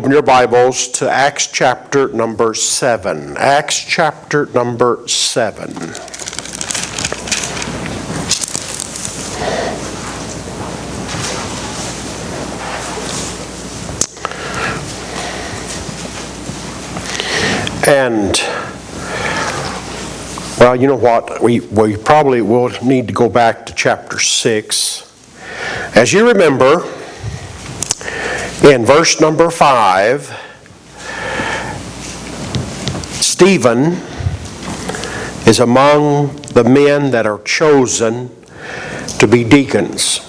open your Bibles to Acts chapter number 7. Acts chapter number 7. And, well, you know what? We probably will need to go back to chapter 6. As you remember, in verse number 5, Stephen is among the men that are chosen to be deacons.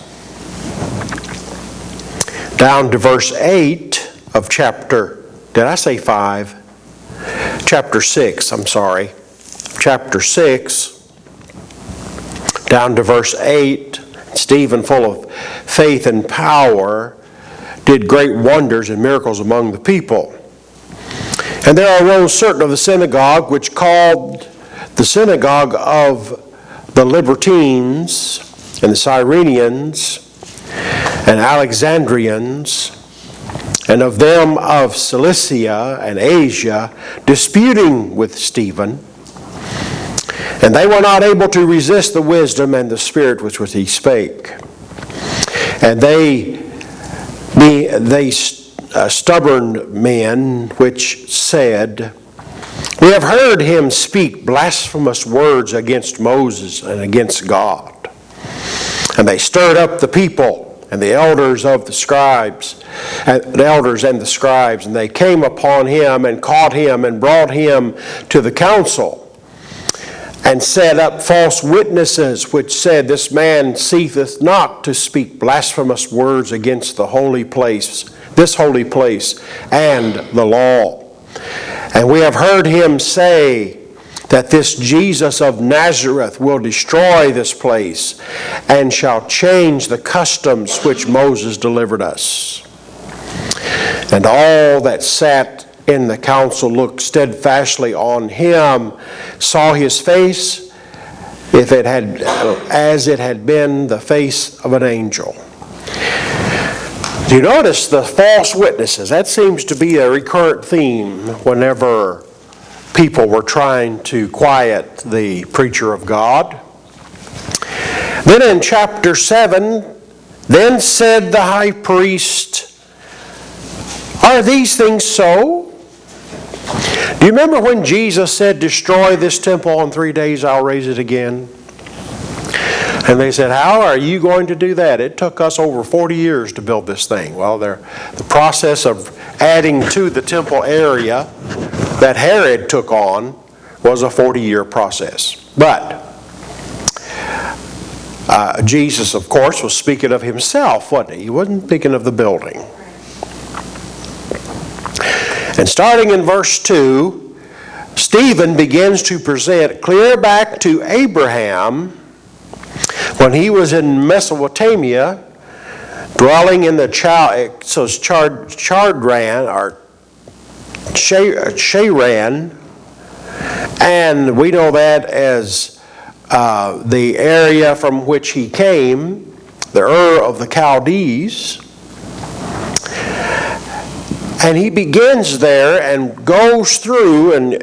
Down to verse 8 of chapter, did I say 5? Chapter 6, I'm sorry. Chapter 6, down to verse 8, Stephen, full of faith and power, did great wonders and miracles among the people. And there arose certain of the synagogue, which called the synagogue of the Libertines, and the Cyrenians, and Alexandrians, and of them of Cilicia and Asia, disputing with Stephen. And they were not able to resist the wisdom and the spirit with which he spake. And they stubborn men which said, We have heard him speak blasphemous words against Moses and against God. And they stirred up the people and the elders of the scribes, and the scribes, and they came upon him and caught him and brought him to the council, and set up false witnesses, which said, This man ceaseth not to speak blasphemous words against the holy place, this holy place, and the law. And we have heard him say that this Jesus of Nazareth will destroy this place, and shall change the customs which Moses delivered us. And all that sat in the council looked steadfastly on him, saw his face, as it had been the face of an angel. Do you notice the false witnesses? That seems to be a recurrent theme whenever people were trying to quiet the preacher of God. Then in chapter 7, then said the high priest, Are these things so? Do you remember when Jesus said, Destroy this temple, in 3 days I'll raise it again? And they said, How are you going to do that? It took us over 40 years to build this thing. Well, the process of adding to the temple area that Herod took on was a 40-year process. But Jesus, of course, was speaking of himself, wasn't he? He wasn't speaking of the building. And starting in verse 2, Stephen begins to present clear back to Abraham when he was in Mesopotamia, dwelling in the Chardran, or Sharan, and we know that as the area from which he came, the Ur of the Chaldees. And he begins there and goes through, and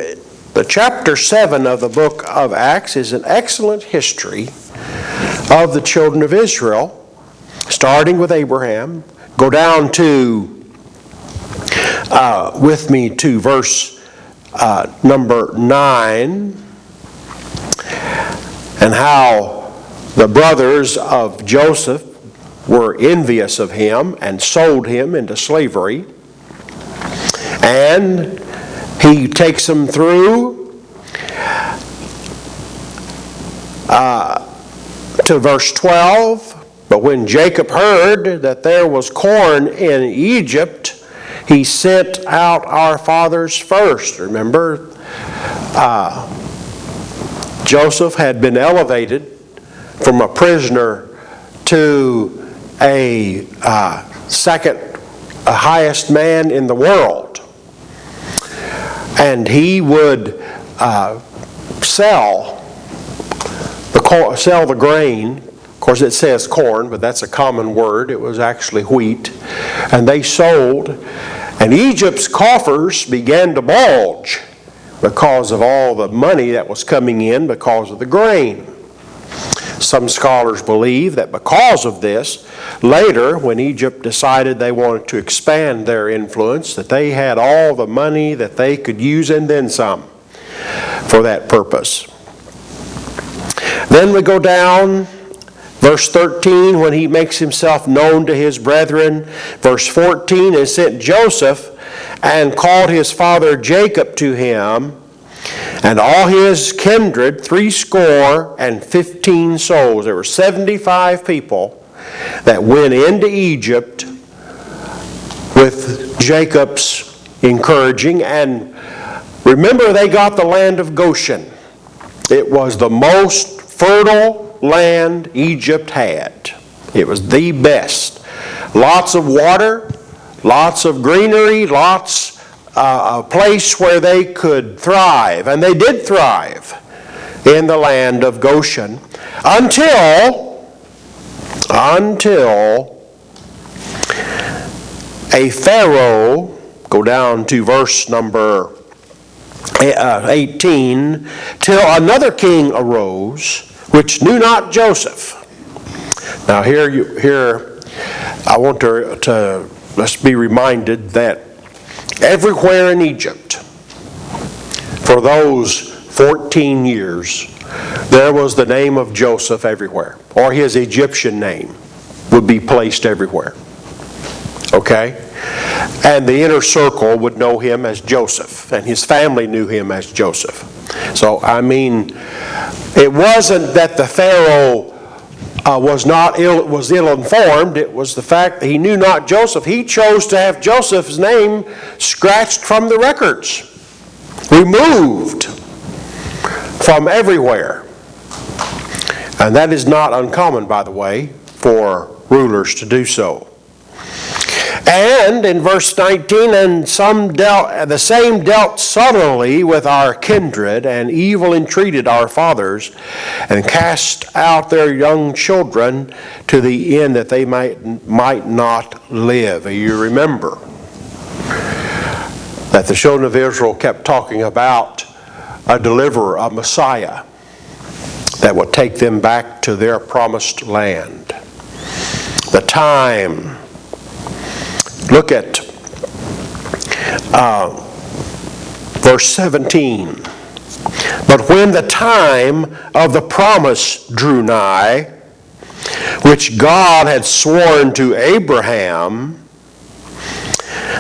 the chapter 7 of the book of Acts is an excellent history of the children of Israel, starting with Abraham. Go down to, with me to verse number 9, and how the brothers of Joseph were envious of him and sold him into slavery. And he takes them through to verse 12. But when Jacob heard that there was corn in Egypt, he sent out our fathers first. Remember, Joseph had been elevated from a prisoner to a second highest man in the world. And he would sell the grain. Of course, it says corn, but that's a common word. It was actually wheat. And they sold, And Egypt's coffers began to bulge because of all the money that was coming in because of the grain. Some scholars believe that because of this, later when Egypt decided they wanted to expand their influence, that they had all the money that they could use and then some for that purpose. Then we go down, verse 13, when he makes himself known to his brethren. Verse 14, and sent Joseph and called his father Jacob to him, and all his kindred, 75 souls. There were 75 people that went into Egypt with Jacob's encouraging. And remember, they got the land of Goshen. It was the most fertile land Egypt had. It was the best. Lots of water, lots of greenery, lots a place where they could thrive. And they did thrive in the land of Goshen until a Pharaoh, go down to verse number 18, till another king arose, which knew not Joseph. Now here I want to let's be reminded that everywhere in Egypt, for those 14 years, there was the name of Joseph everywhere, or his Egyptian name would be placed everywhere. Okay? And the inner circle would know him as Joseph, and his family knew him as Joseph. So, it wasn't that the Pharaoh was ill-informed. It was the fact that he knew not Joseph. He chose to have Joseph's name scratched from the records, removed from everywhere. And that is not uncommon, by the way, for rulers to do so. And in verse 19, and the same dealt subtly with our kindred, and evil entreated our fathers, and cast out their young children to the end that they might not live. You remember that the children of Israel kept talking about a deliverer, a Messiah, that would take them back to their promised land. The time. Look at verse 17. But when the time of the promise drew nigh, which God had sworn to Abraham,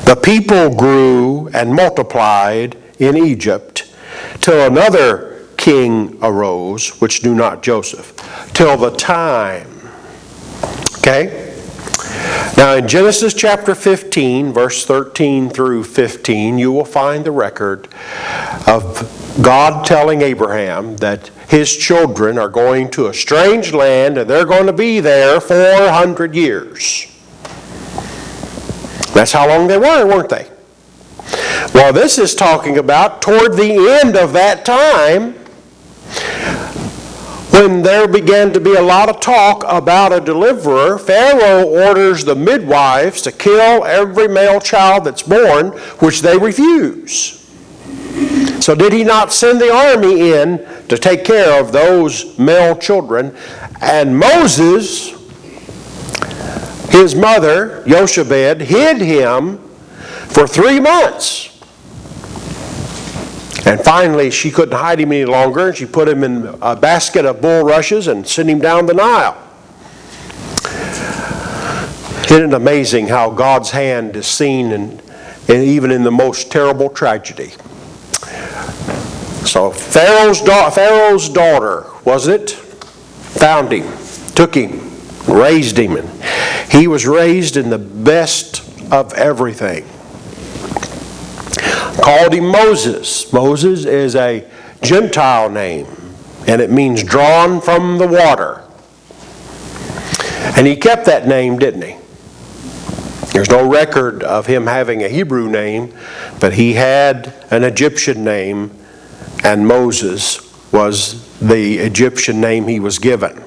the people grew and multiplied in Egypt, till another king arose, which knew not Joseph, till the time. Okay? Now in Genesis chapter 15, verse 13 through 15, you will find the record of God telling Abraham that his children are going to a strange land and they're going to be there 400 years. That's how long they were, weren't they? Well, this is talking about toward the end of that time, when there began to be a lot of talk about a deliverer. Pharaoh orders the midwives to kill every male child that's born, which they refuse. So did he not send the army in to take care of those male children? And Moses, his mother, Jochebed, hid him for 3 months. And finally, she couldn't hide him any longer, and she put him in a basket of bulrushes and sent him down the Nile. Isn't it amazing how God's hand is seen and even in the most terrible tragedy? So Pharaoh's daughter, wasn't it? Found him, took him, raised him, and he was raised in the best of everything. Called him Moses. Moses is a Gentile name, and it means drawn from the water. And he kept that name, didn't he? There's no record of him having a Hebrew name, but he had an Egyptian name, and Moses was the Egyptian name he was given.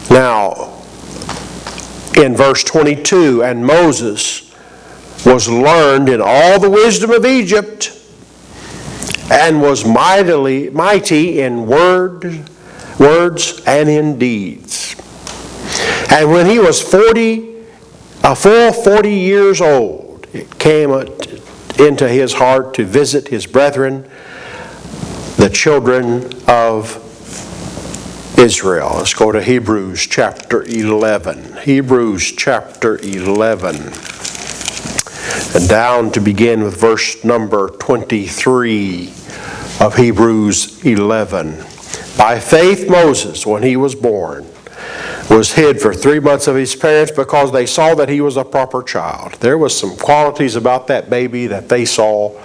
Now, in verse 22, and Moses was learned in all the wisdom of Egypt, and was mighty in words and in deeds. And when he was a full 40 years old, it came into his heart to visit his brethren, the children of Israel. Let's go to Hebrews chapter 11. Hebrews chapter 11. And down to begin with verse number 23 of Hebrews 11. By faith Moses, when he was born, was hid for 3 months of his parents because they saw that he was a proper child. There was some qualities about that baby that they saw.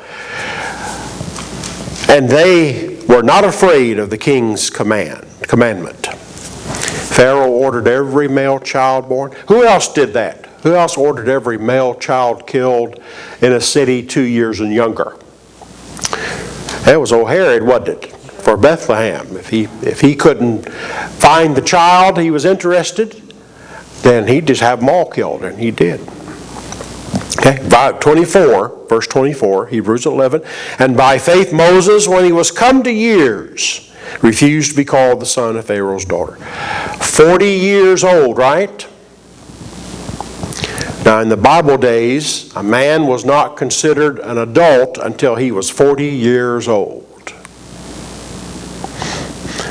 And they were not afraid of the king's commandment. Pharaoh ordered every male child born. Who else did that? Who else ordered every male child killed in a city 2 years and younger? That was old Herod, wasn't it? For Bethlehem. If he couldn't find the child he was interested, then he'd just have them all killed, and he did. Okay, verse 24, Hebrews 11. And by faith Moses, when he was come to years, refused to be called the son of Pharaoh's daughter. 40 years old, right? Now in the Bible days, a man was not considered an adult until he was 40 years old.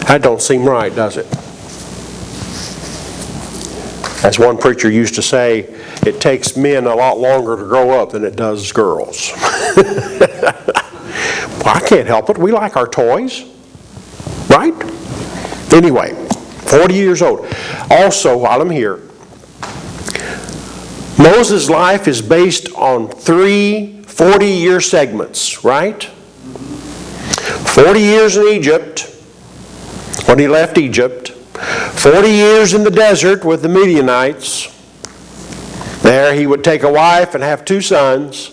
That don't seem right, does it? As one preacher used to say, it takes men a lot longer to grow up than it does girls. Well, I can't help it. We like our toys. Right? Anyway, 40 years old. Also, while I'm here, Moses' life is based on 3 40-year segments, right? 40 years in Egypt, when he left Egypt. 40 years in the desert with the Midianites. There he would take a wife and have 2 sons.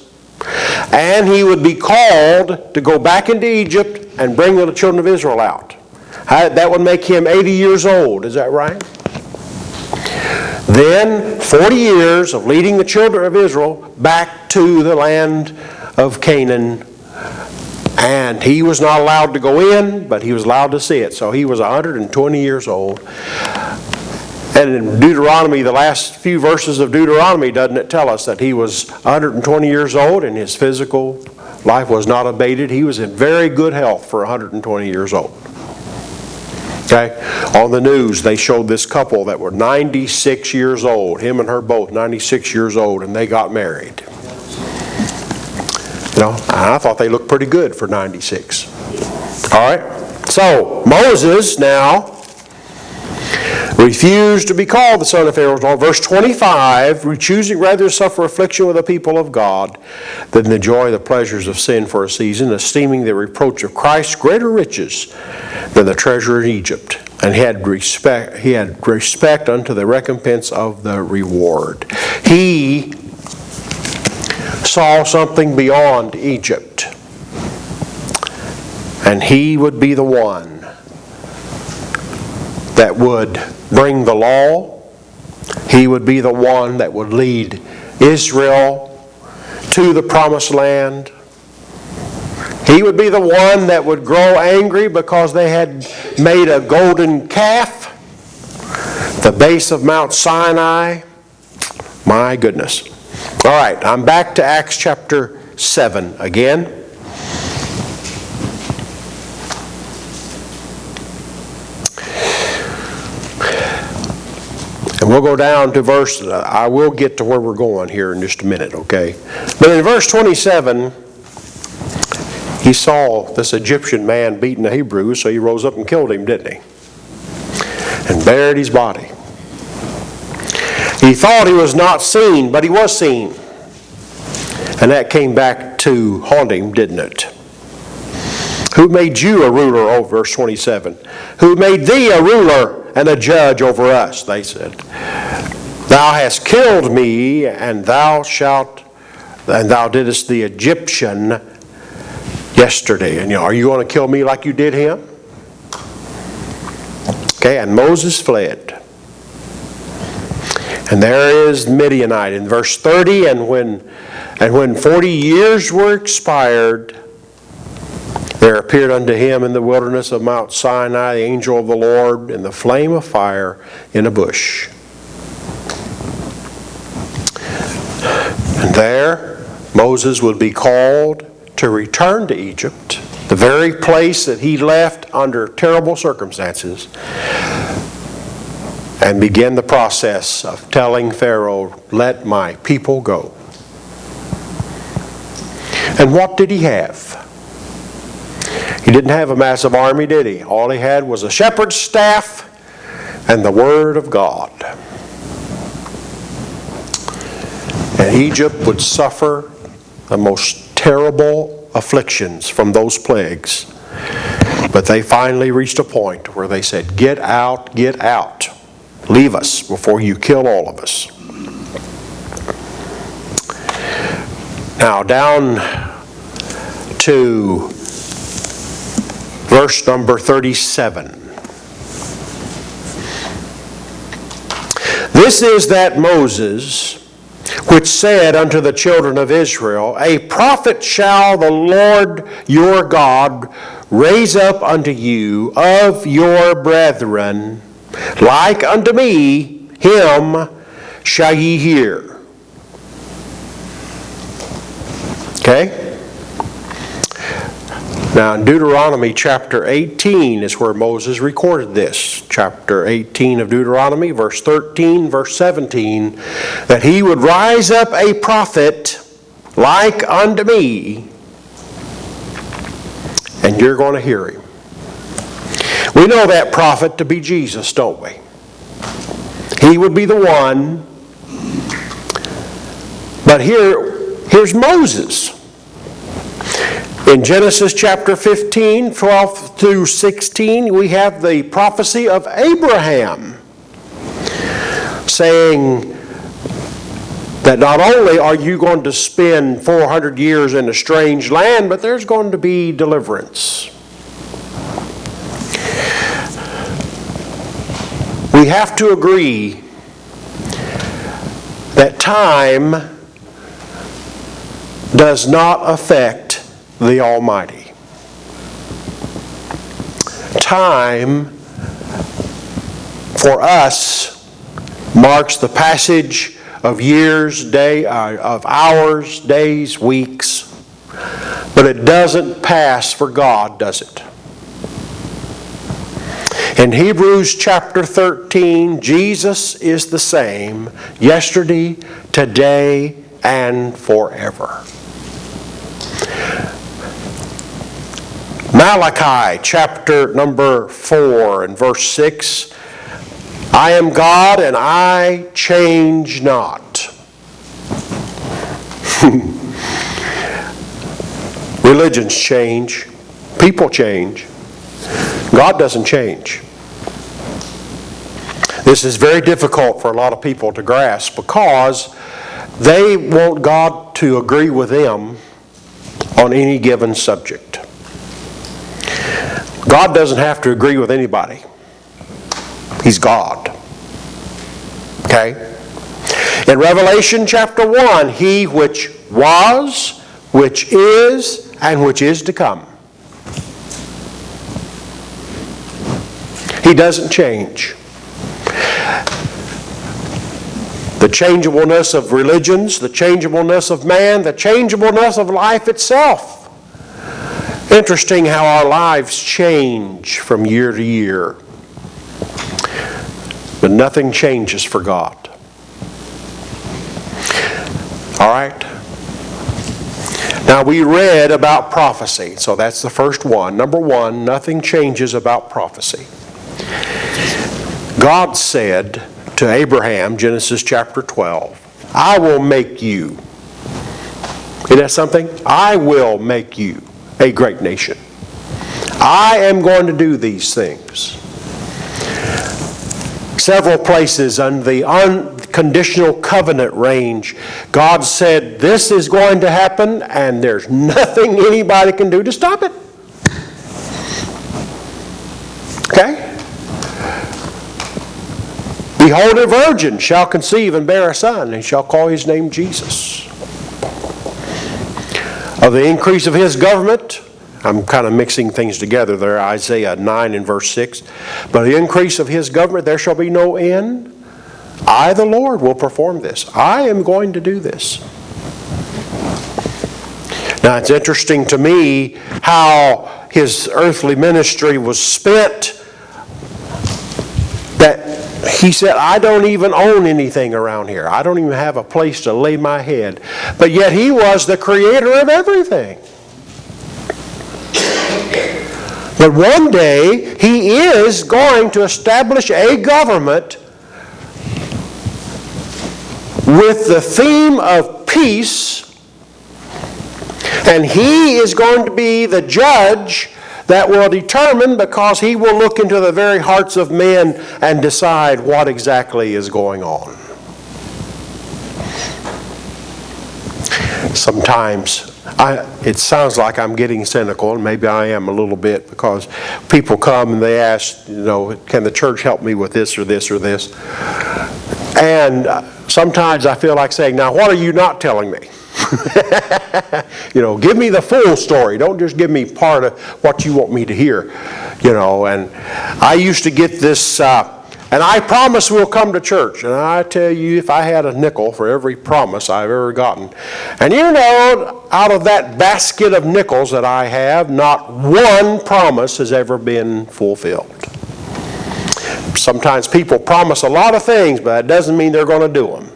And he would be called to go back into Egypt and bring the children of Israel out. That would make him 80 years old. Is that right? Then 40 years of leading the children of Israel back to the land of Canaan. And he was not allowed to go in, but he was allowed to see it. So he was 120 years old. And in Deuteronomy, the last few verses of Deuteronomy, doesn't it tell us that he was 120 years old and his physical life was not abated? He was in very good health for 120 years old. Okay? On the news, they showed this couple that were 96 years old, him and her both 96 years old, and they got married. You know, I thought they looked pretty good for 96. All right? So, Moses now refused to be called the son of Pharaoh's daughter. Verse 25, choosing rather to suffer affliction with the people of God than enjoy the pleasures of sin for a season, esteeming the reproach of Christ greater riches than the treasure in Egypt, and he had respect unto the recompense of the reward. He saw something beyond Egypt, and he would be the one that would bring the law. He would be the one that would lead Israel to the promised land. He would be the one that would grow angry because they had made a golden calf, the base of Mount Sinai. My goodness. All right, I'm back to Acts chapter 7 again. And we'll go down to verse, I will get to where we're going here in just a minute, okay? But in verse 27, he saw this Egyptian man beating a Hebrew, so he rose up and killed him, didn't he? And buried his body. He thought he was not seen, but he was seen. And that came back to haunt him, didn't it? Who made you a ruler, oh, verse 27. Who made thee a ruler and a judge over us, they said. Thou hast killed me, and thou didst the Egyptian yesterday. And are you going to kill me like you did him? Okay, and Moses fled. And there is Midianite in verse 30, and when 40 years were expired, there appeared unto him in the wilderness of Mount Sinai the angel of the Lord in the flame of fire in a bush. And there Moses would be called to return to Egypt, the very place that he left under terrible circumstances, and begin the process of telling Pharaoh, "Let my people go." And what did he have? He didn't have a massive army, did he? All he had was a shepherd's staff and the Word of God. And Egypt would suffer the most terrible afflictions from those plagues. But they finally reached a point where they said, "Get out, get out. Leave us before you kill all of us." Now down to verse number 37. This is that Moses which said unto the children of Israel, "A prophet shall the Lord your God raise up unto you of your brethren, like unto me, him shall ye hear." Okay? Now in Deuteronomy chapter 18 is where Moses recorded this. Chapter 18 of Deuteronomy, verse 13, verse 17, that he would rise up a prophet like unto me, and you're going to hear him. We know that prophet to be Jesus, don't we? He would be the one. But here's Moses. In Genesis chapter 15, 12 through 16, we have the prophecy of Abraham saying that not only are you going to spend 400 years in a strange land, but there's going to be deliverance. We have to agree that time does not affect the Almighty. Time for us marks the passage of years, of hours, days, weeks, but it doesn't pass for God, does it? In Hebrews chapter 13, Jesus is the same yesterday, today, and forever. Malachi chapter number 4 and verse 6, "I am God and I change not." Religions change. People change. God doesn't change. This is very difficult for a lot of people to grasp because they want God to agree with them on any given subject. God doesn't have to agree with anybody. He's God. Okay? In Revelation chapter 1, He which was, which is, and which is to come. He doesn't change. The changeableness of religions, the changeableness of man, the changeableness of life itself. Interesting how our lives change from year to year. But nothing changes for God. All right? Now we read about prophecy, so that's the first one. Number one, nothing changes about prophecy. God said to Abraham, Genesis chapter 12, "I will make you." Isn't that something? I will make you a great nation. I am going to do these things. Several places on the unconditional covenant range, God said this is going to happen and there's nothing anybody can do to stop it. Okay? Behold, a virgin shall conceive and bear a son, and shall call his name Jesus. Of the increase of his government, I'm kind of mixing things together there, Isaiah 9 and verse 6. But the increase of his government, there shall be no end. I, the Lord, will perform this. I am going to do this. Now, it's interesting to me how his earthly ministry was spent, that he said, I don't even own anything around here. I don't even have a place to lay my head. But yet he was the creator of everything. But one day he is going to establish a government with the theme of peace, and he is going to be the judge that will determine, because he will look into the very hearts of men and decide what exactly is going on. Sometimes it sounds like I'm getting cynical, and maybe I am a little bit, because people come and they ask, can the church help me with this or this or this? And sometimes I feel like saying, now what are you not telling me? Give me the full story. Don't just give me part of what you want me to hear. And I used to get this, and I promise we'll come to church. And I tell you, if I had a nickel for every promise I've ever gotten, and out of that basket of nickels that I have, not one promise has ever been fulfilled. Sometimes people promise a lot of things, but it doesn't mean they're going to do them.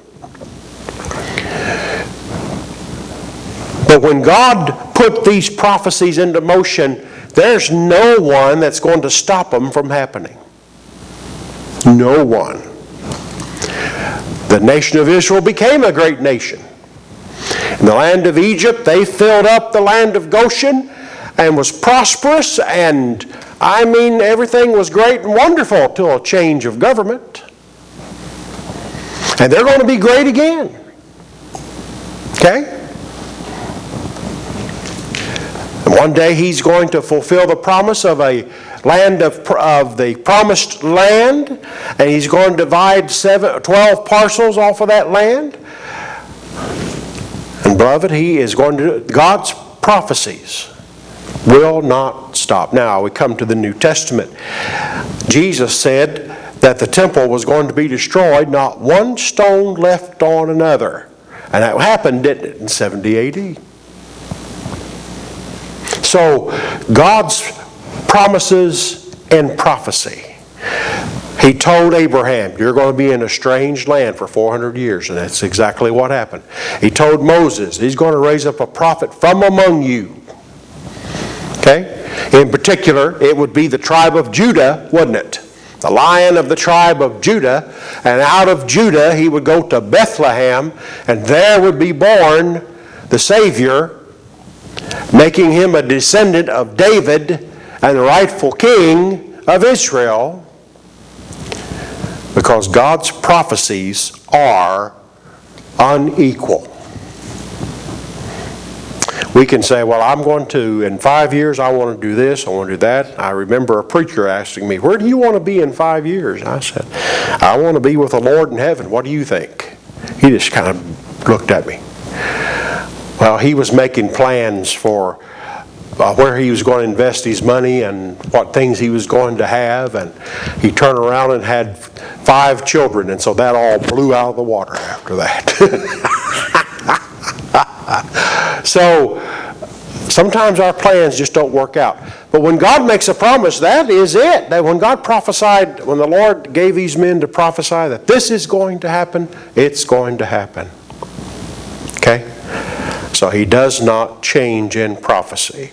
But when God put these prophecies into motion, there's no one that's going to stop them from happening. No one. The nation of Israel became a great nation. In the land of Egypt, they filled up the land of Goshen and was prosperous, and everything was great and wonderful till a change of government. And they're going to be great again. Okay? And one day he's going to fulfill the promise of a land of the promised land, and he's going to divide 12 parcels off of that land. And beloved, God's prophecies will not stop. Now we come to the New Testament. Jesus said that the temple was going to be destroyed, not one stone left on another. And that happened, didn't it, in 70 AD. So God's promises and prophecy. He told Abraham, you're going to be in a strange land for 400 years, and that's exactly what happened. He told Moses, he's going to raise up a prophet from among you. Okay? In particular, it would be the tribe of Judah, wouldn't it? The Lion of the tribe of Judah. And out of Judah, he would go to Bethlehem, and there would be born the Savior, making him a descendant of David and the rightful king of Israel, because God's prophecies are unequal. We can say, well, I'm going to, in 5 years, I want to do this, I want to do that. I remember a preacher asking me, where do you want to be in 5 years? I said, I want to be with the Lord in heaven. What do you think? He just kind of looked at me. Well, he was making plans for where he was going to invest his money and what things he was going to have. And he turned around and had 5 children. And so that all blew out of the water after that. So sometimes our plans just don't work out. But when God makes a promise, that is it. That when God prophesied, when the Lord gave these men to prophesy that this is going to happen, it's going to happen. Okay? So he does not change in prophecy.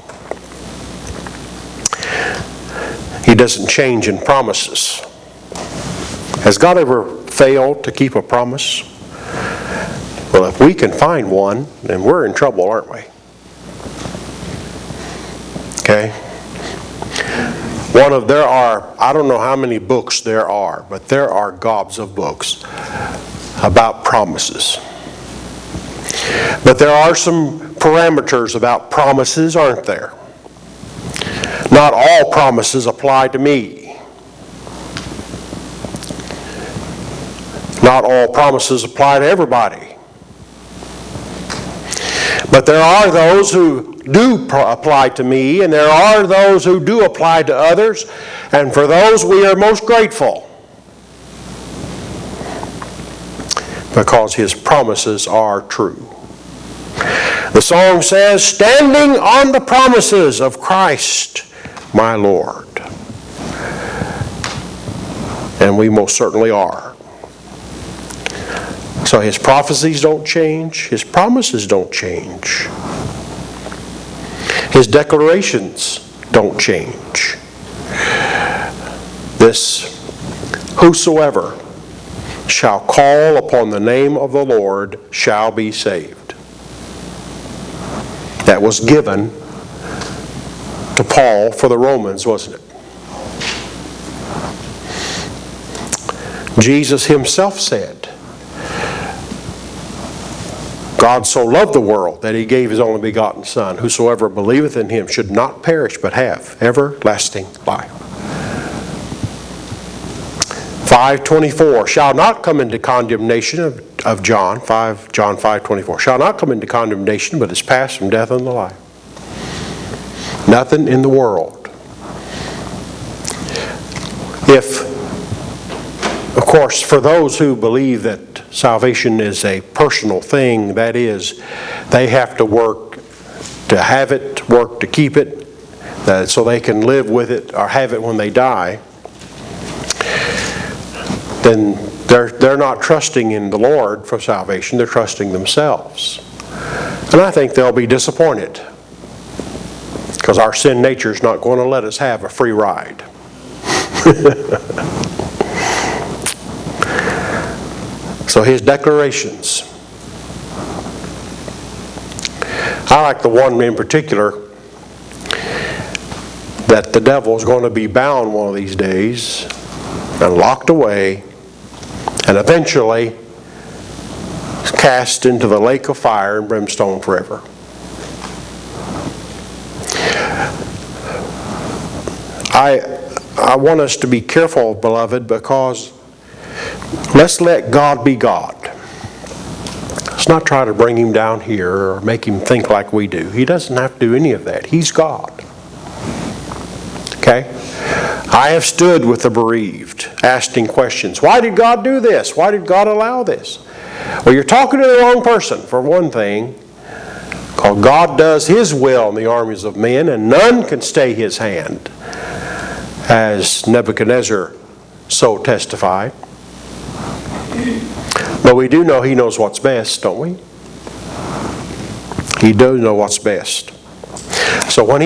He doesn't change in promises. Has God ever failed to keep a promise? Well, if we can find one, then we're in trouble, aren't we? Okay? I don't know how many books there are, but there are gobs of books about promises. But there are some parameters about promises, aren't there? Not all promises apply to me. Not all promises apply to everybody. But there are those who do apply to me, and there are those who do apply to others, and for those we are most grateful, because His promises are true. The song says, "Standing on the promises of Christ, my Lord." And we most certainly are. So His prophecies don't change. His promises don't change. His declarations don't change. This, "Whosoever shall call upon the name of the Lord shall be saved." That was given to Paul for the Romans, wasn't it? Jesus Himself said, "God so loved the world that He gave His only begotten Son. Whosoever believeth in Him should not perish, but have everlasting life." 5:24, "Shall not come into condemnation," of John 5:24, "shall not come into condemnation, but is passed from death unto life." Nothing in the world. Of course, for those who believe that salvation is a personal thing, that is, they have to work to have it, work to keep it, so they can live with it or have it when they die, then they're not trusting in the Lord for salvation, they're trusting themselves. And I think they'll be disappointed, because our sin nature is not going to let us have a free ride. So His declarations. I like the one in particular, that the devil is going to be bound one of these days and locked away and eventually cast into the lake of fire and brimstone forever. I want us to be careful, beloved, because let's let God be God. Let's not try to bring Him down here or make Him think like we do. He doesn't have to do any of that. He's God. Okay? I have stood with the bereaved, asking questions. Why did God do this? Why did God allow this? Well, you're talking to the wrong person, for one thing. Because God does His will in the armies of men, and none can stay His hand, as Nebuchadnezzar so testified. But we do know He knows what's best, don't we? He does know what's best. So when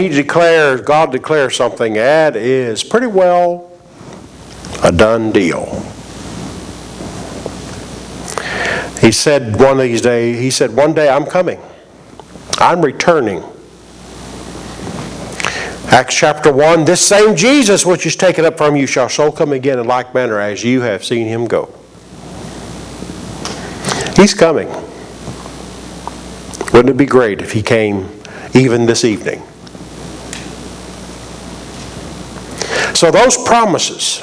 God declares something, that is pretty well a done deal. He said one day I'm coming. I'm returning. Acts chapter 1, "This same Jesus which is taken up from you shall so come again in like manner as you have seen Him go." He's coming. Wouldn't it be great if He came even this evening? So those promises,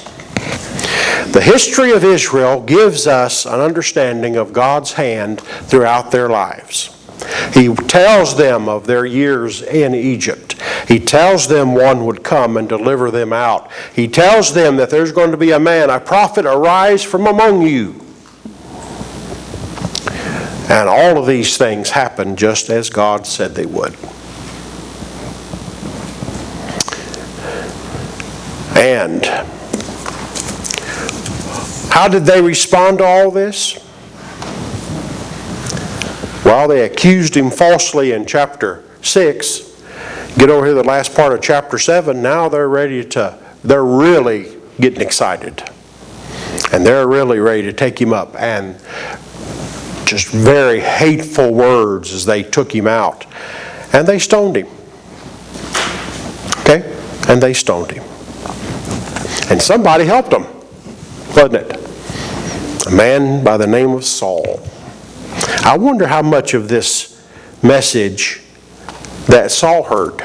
the history of Israel gives us an understanding of God's hand throughout their lives. He tells them of their years in Egypt. He tells them one would come and deliver them out. He tells them that there's going to be a man, a prophet, arise from among you. And all of these things happen just as God said they would. And how did they respond to all this? Well, they accused Him falsely in chapter 6. Get over here to the last part of chapter 7. Now they're really getting excited. And they're really ready to take Him up. And just very hateful words as they took Him out. And they stoned Him. Okay? And they stoned Him. And somebody helped them, wasn't it? A man by the name of Saul. I wonder how much of this message that Saul heard.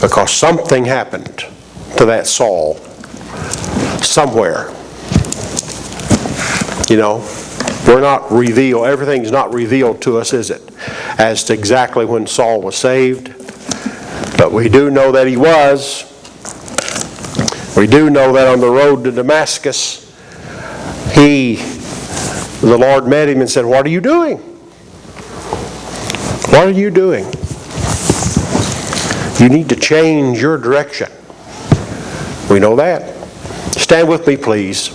Because something happened to that Saul somewhere. You know, we're not revealed, everything's not revealed to us, is it? As to exactly when Saul was saved. But we do know that he was. We do know that on the road to Damascus, the Lord met him and said, "What are you doing? What are you doing? You need to change your direction." We know that. Stand with me, please.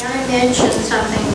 I mentioned something.